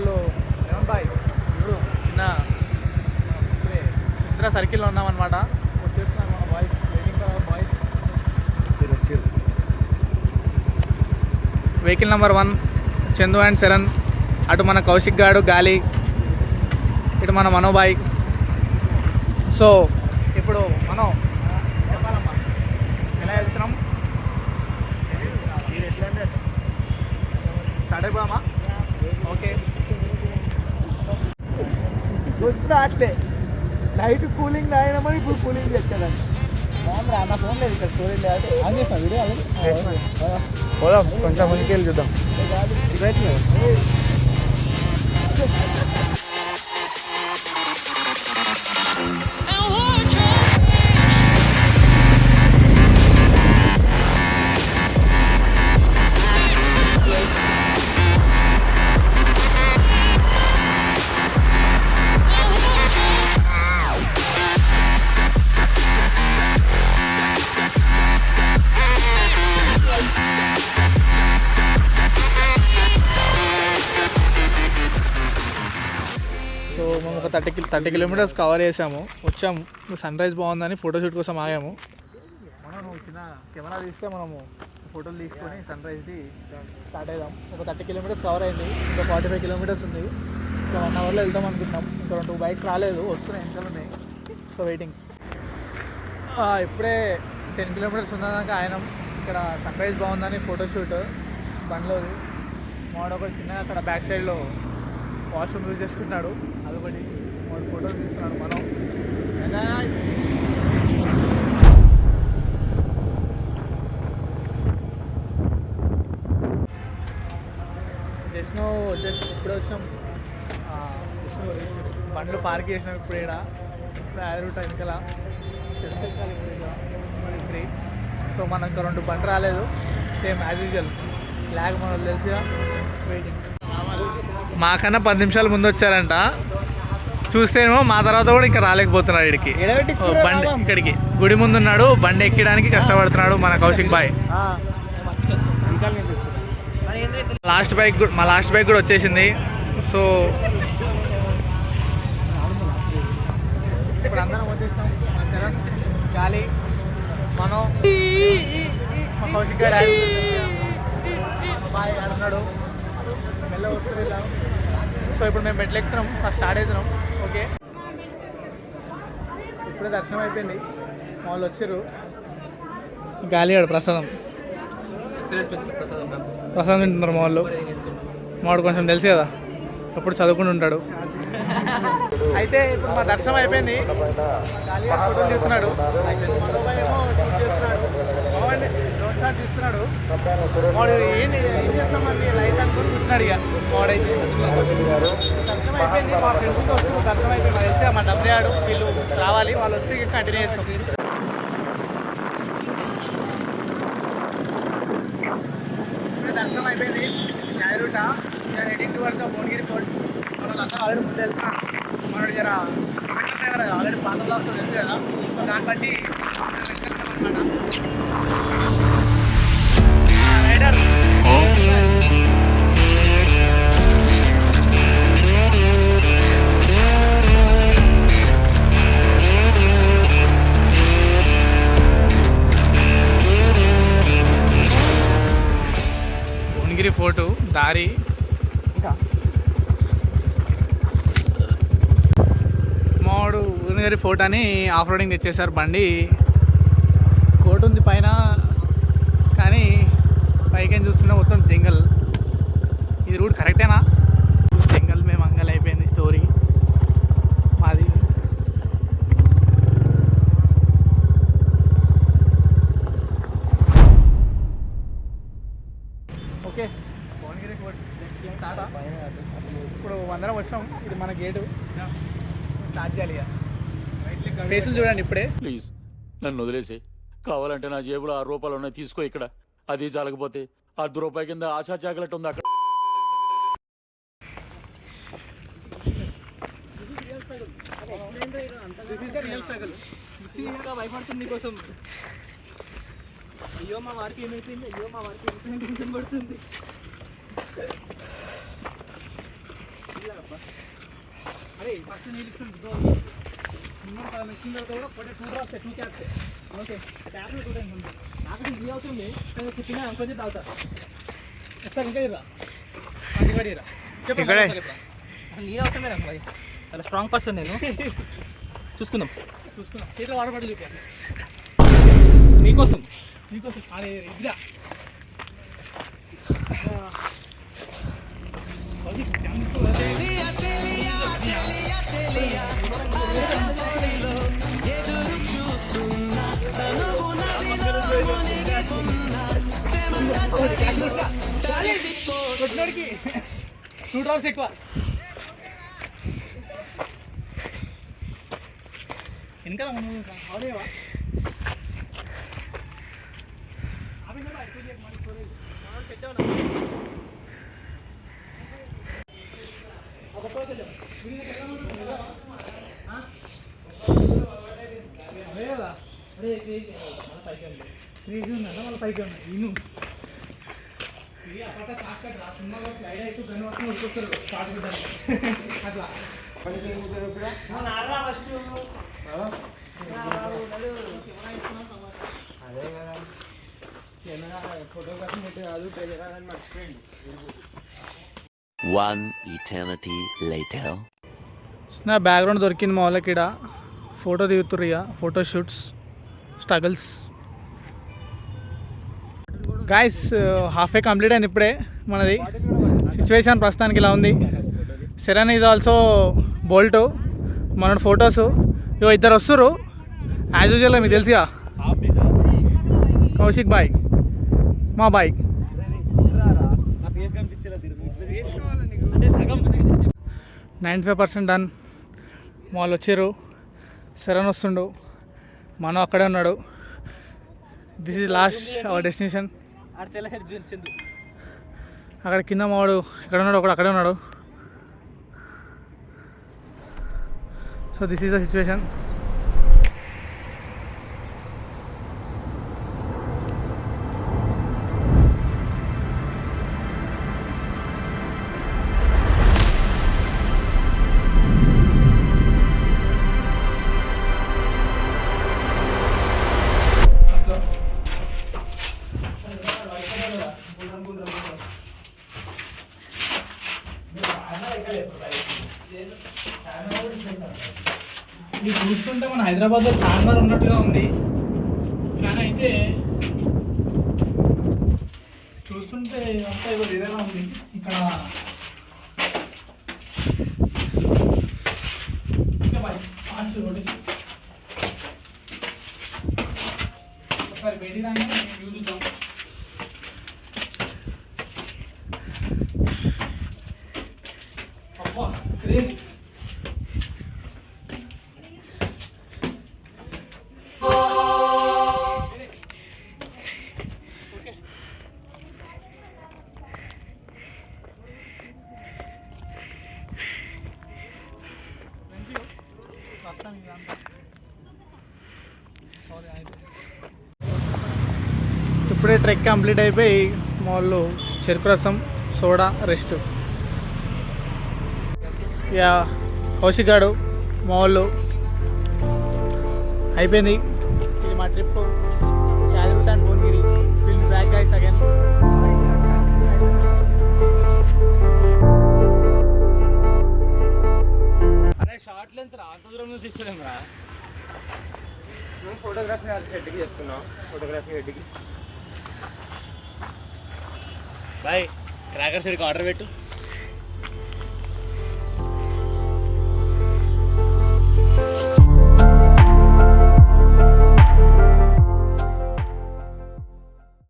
వాళ్ళు ఏమన్ బాయ్ ఇప్పుడు చిన్న చిత్ర సర్కిల్లో ఉన్నామన్నమాట. వచ్చేస్తున్నారు మన boys, waiting for boys. Vehicle number 1 Chandu and Sharan, అటు మన కౌశిక్ గాడు గాలి, ఇటు మన మనోబాయ్. సో ఇప్పుడు మనం చెప్పాలమ్మా ఎలా వెళ్తున్నాం, స్టార్ట్ అయిపోయామా? ఓకే. ఇప్పుడు అట్లే నైట్ కూలింగ్ తాగినామని ఇప్పుడు కూలింగ్ తెచ్చాడండి. బాగుంది నా ఫోన్ లేదు ఇక్కడ, స్టోరేజ్ లేదు. ఆన్ చేస్తాం వీడియో పోదాం, కొంచెం ముందుకెళ్ళి చూద్దాం. సో మేము ఒక 30 కిలోమీటర్స్ కవర్ చేసాము, వచ్చాము. సన్ రైజ్ బాగుందని ఫోటోషూట్ కోసం ఆగాము. మనం చిన్న కెమెరా తీస్తే మనము ఫోటోలు తీసుకొని సన్ రైజ్ది స్టార్ట్ అయ్యాం. ఒక 30 కిలోమీటర్స్ కవర్ అయింది, ఇంకా 45 కిలోమీటర్స్ ఉంది. ఇంకా 1 అవర్లో వెళ్దాం అనుకుంటున్నాం. ఇంకా 2 బైక్స్ రాలేదు, వస్తున్నాయి, వెనకాల ఉన్నాయి. So waiting. ఇప్పుడే 10 కిలోమీటర్స్ ఉన్నదాకా ఆయన ఇక్కడ సన్ రైజ్ బాగుందని ఫోటోషూట్ బండ్లోది. మావాడు ఒకటి చిన్నగా అక్కడ బ్యాక్ సైడ్లో వాష్రూమ్ యూజ్ చేసుకుంటున్నాడు, అదొకటి వాడు ఫోటోలు తీస్తున్నాడు. మనం జస్ట్ ఇప్పుడే వచ్చినాం. బండ్లు పార్క్ చేసినాం ఇప్పుడు ఇక్కడ. ఇప్పుడు రూట్ వెనకాల ఫ్రీ. సో మనం ఇంకా 2 బండ్లు రాలేదు, సేమ్ యాజ్ యూజువల్ లాగ్ మనకు తెలుసుగా. వెయిటింగ్. మాకన్నా 10 నిమిషాల ముందు వచ్చారంట, చూస్తేనేమో మా తర్వాత కూడా ఇంకా రాలేకపోతున్నాడు ఇక్కడికి. బండి ఇక్కడికి గుడి ముందు ఉన్నాడు, బండి ఎక్కడానికి కష్టపడుతున్నాడు మన కౌశిక్ బాయ్. మా లాస్ట్ బైక్ కూడా వచ్చేసింది. సో ఇప్పుడు అందరం వచ్చేస్తాం. గాలి, మనం, మా కౌశిక్ గారు బాయ్ ఆడున్నాడు, మెల్ల వస్తుంది. సో ఇప్పుడు మేము మెట్లు ఎక్కుతున్నాం, ఫస్ట్ స్టార్ట్ అవుతున్నాం. ఓకే, ఇప్పుడే దర్శనం అయిపోయింది, వాళ్ళు వచ్చారు. గాలి ఆడు ప్రసాదం తింటున్నారు మా వాళ్ళు. మావాడు కొంచెం తెలుసు కదా, అప్పుడు చదువుకుంటూ ఉంటాడు. అయితే ఇప్పుడు మా దర్శనం అయిపోయింది. గాలి ఫోటోలు తీస్తున్నాడు, తీస్తున్నాడు. వాడు ఏం చేస్తామండి లైట్ అనుకుని చూస్తున్నాడు. ఇక వాడైతే దర్శనం అయిపోయింది. మా ఫ్రెండ్స్తో వస్తుంది, దర్శనం అయిపోయింది. మాకు తెలిసి మా డబ్బే ఆడు వీళ్ళు రావాలి, వాళ్ళు వస్తే కంటిన్యూ చేస్తాం. దర్శనం అయిపోయింది. జాయిరూట ఎడిట్ వరకు భువనగిరి పోర్ట్. వాళ్ళంతా ఆల్రెడీ ముందు వెళ్తున్నాం. మనోడు జర ఆల్రెడీ పాత బ్లాక్స్ తెలుసు కదా, దాన్ని బట్టి రైడర్ భువనగిరి ఫోర్టు దారి. ఇంకా మావాడు భువనగిరి ఫోర్ట్ అని ఆఫ్ రోడింగ్ తెచ్చేసారు. బండి కోట్ ఉంది పైన, కానీ పైకేం చూస్తున్నా మొత్తం జంగల్. ఇది రూట్ కరెక్టేనా? జంగల్ మేము అంగల్ అయిపోయింది స్టోరీ మాది. Okay, Bhuvanagiri fort Tata. ఇప్పుడు అందరం వచ్చాం, ఇది మన గేటు. స్టార్ట్ చేయాలి. ఫేసులు చూడండి ఇప్పుడే. ప్లీజ్ నన్ను వదిలేసి, కావాలంటే నా జేబులో 6 రూపాయలు ఉన్నాయి, తీసుకో. ఇక్కడ అది చాలకపోతే ₹10 కింద ఆశా చాకలెట్ ఉంది అక్కడ. భయపడుతుంది కోసం. అయ్యో మా వారికి ఏమైపోయింది, అయ్యో మా వారికి ఏమైపోయింది, టెన్షన్ పడుతుంది. అరే ఫస్ట్ నీళ్ళు ఇస్తుంది వచ్చిన తర్వాత కూడా ఒకటే 2 డ్రాప్స్ 2 క్యాప్స్ ఓకే క్యాప్లో 2 టైమ్స్ ఉంది నాకు ఇది అవుతుంది చిన్న కొంచెం తాగుతా సార్ ఇంకా ఇరా చెప్పండి అసలు నీ అవసరమే నాకు మరి చాలా స్ట్రాంగ్ పర్సన్ నేను చూసుకుందాం చేతిలో వాడబడలేదు నీకోసం అరే ఇదిరా కొట్టినోడికి 2 డ్రాప్స్ ఎక్కువ వెనకాల ఆడేవా అదే కదా అరే పైకి మళ్ళీ పైకి ఉన్నాయి ఇను ఇది అప్పట్లో షార్ట్ కట్ రా సినిమాలో స్లైడ్ అయితే గన్ పట్టుకుని ఉడికొస్తారు షార్ట్ కట్ అట్లా అదే కదా ఫోటోగ్రఫీ నెట్ కాదు అని మర్చిపోయింది. 1 eternity later. నా బ్యాక్గ్రౌండ్ దొరికింది మా వాళ్ళకి ఇక్కడ ఫోటో దిగుతుర్రు ఇక photo shoots struggles guys half ఏ కంప్లీట్ అయింది ఇప్పుడే మనది సిచ్యువేషన్ ప్రస్తుతానికి ఇలా ఉంది. సెరెన్ ఈజ్ ఆల్సో బోల్ట్ మన ఫొటోస్ ఇవో ఇద్దరు వస్తుర్రు యాజ్ యూజువల్గా మీకు తెలుసుగా కౌశిక్ బాయ్ మా బాయ్ 95% డన్. వాళ్ళు వచ్చారు సెరెన్ వస్తుండు మనం అక్కడే ఉన్నాడు. This is lost hour destination. అక్కడ కింద మావాడు ఎక్కడ ఉన్నాడు ఒకడు అక్కడే ఉన్నాడు. So this is the situation. ఇది చూస్తుంటే మన హైదరాబాద్లో చార్మినార్ ఉన్నట్టుగా ఉంది, కానీ అయితే చూస్తుంటే అంతా ఏదో వేరేలా ఉంది. ఇక్కడ ఒకసారి బయటికి రాగానే వ్యూ చూద్దాం. అబ్బా క్రేజీ. ఇప్పుడే ట్రెక్ కంప్లీట్ అయిపోయి మా వాళ్ళు చెరుకు రసం సోడా రెస్ట్. ఇక కౌశిక్ గాడు మా వాళ్ళు అయిపోయింది. ఇది మా trip Yadagiri and Bhuvanagiri. Will be back guys again. అరే షార్ట్ లెన్స్ రా, అంత దూరం నుంచి తీసుకోలేం రా. నువ్వు ఫోటోగ్రఫీ హెడ్కి చెప్తున్నావు. ఫోటోగ్రఫీ హెడ్కి బాయ్ క్రాకర్స్ ఆర్డర్ పెట్టు.